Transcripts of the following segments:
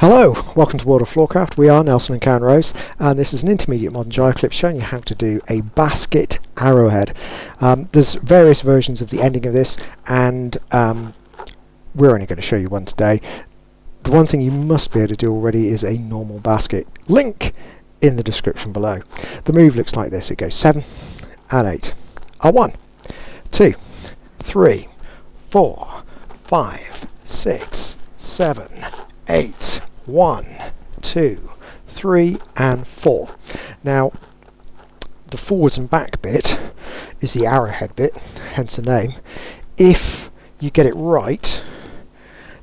Hello, welcome to World of Floorcraft. We are Nelson and Karen Rose, and this is an Intermediate Modern Jive Clip showing you how to do a Basket Arrowhead. There's various versions of the ending of this, and we're only going to show you one today. The one thing you must be able to do already is a normal basket. Link in the description below. The move looks like this. It goes 7 and 8. A 1, 2, 3, 4, 5, 6, 7, 8. 1, 2, 3 and 4. Now the forwards and back bit is the arrowhead bit, hence the name. If you get it right,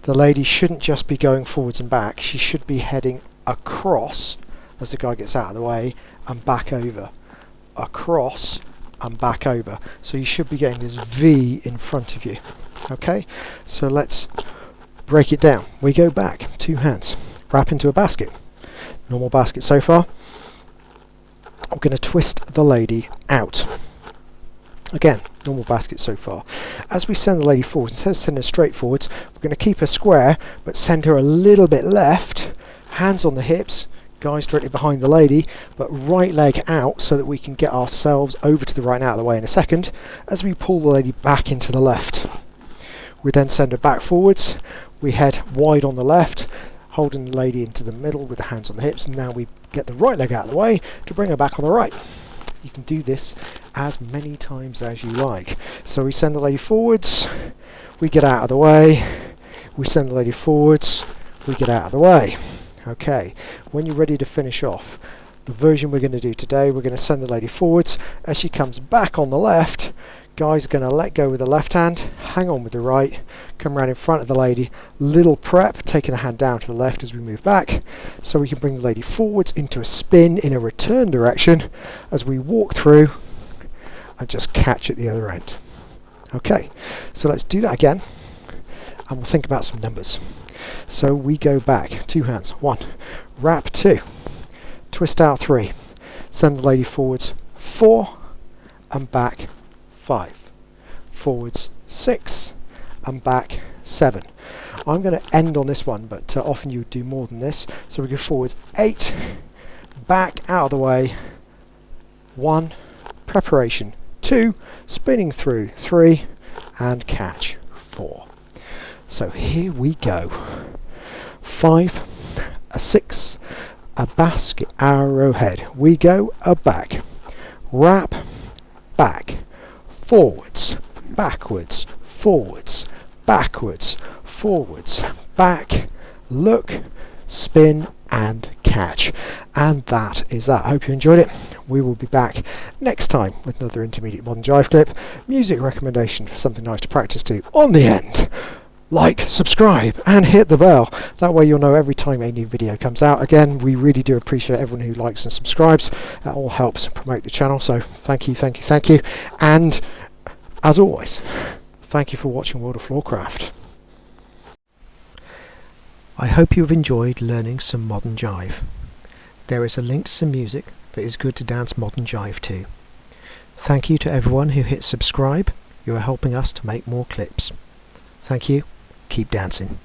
the lady shouldn't just be going forwards and back, she should be heading across as the guy gets out of the way and back over, across and back over. So you should be getting this V in front of you. Okay, so let's break it down. We go back, 2 hands, wrap into a basket. Normal basket so far. We're going to twist the lady out. Again, normal basket so far. As we send the lady forward, instead of sending her straight forwards, we're going to keep her square, but send her a little bit left, hands on the hips, guys directly behind the lady, but right leg out so that we can get ourselves over to the right and out of the way in a second, as we pull the lady back into the left. We then send her back forwards. We head wide on the left, holding the lady into the middle with the hands on the hips, and now we get the right leg out of the way to bring her back on the right. You can do this as many times as you like. So we send the lady forwards, we get out of the way, we send the lady forwards, we get out of the way. Okay, when you're ready to finish off, the version we're going to do today, we're going to send the lady forwards. As she comes back on the left, guy's going to let go with the left hand, hang on with the right, come around in front of the lady, little prep, taking the hand down to the left as we move back, so we can bring the lady forwards into a spin in a return direction as we walk through and just catch at the other end. Okay, so let's do that again, and we'll think about some numbers. So we go back, 2 hands, 1, wrap 2, twist out 3, send the lady forwards 4 and back 5, forwards 6 and back 7. I'm going to end on this one, but often you do more than this. So we go forwards 8, back out of the way 1, preparation 2, spinning through 3 and catch 4. So here we go. 5, a 6, a basket arrowhead. We go a back, wrap, back, forwards, backwards, forwards, backwards, forwards, back, look, spin and catch. And that is that. I hope you enjoyed it. We will be back next time with another Intermediate Modern Jive Clip. Music recommendation for something nice to practice to on the end. Like, subscribe and hit the bell. That way you'll know every time a new video comes out. Again, we really do appreciate everyone who likes and subscribes. That all helps promote the channel, so thank you, thank you, thank you. And as always, thank you for watching World of Floorcraft. I hope you've enjoyed learning some modern jive. There is a link to some music that is good to dance modern jive to. Thank you to everyone who hit subscribe. You are helping us to make more clips. Thank you. Keep dancing.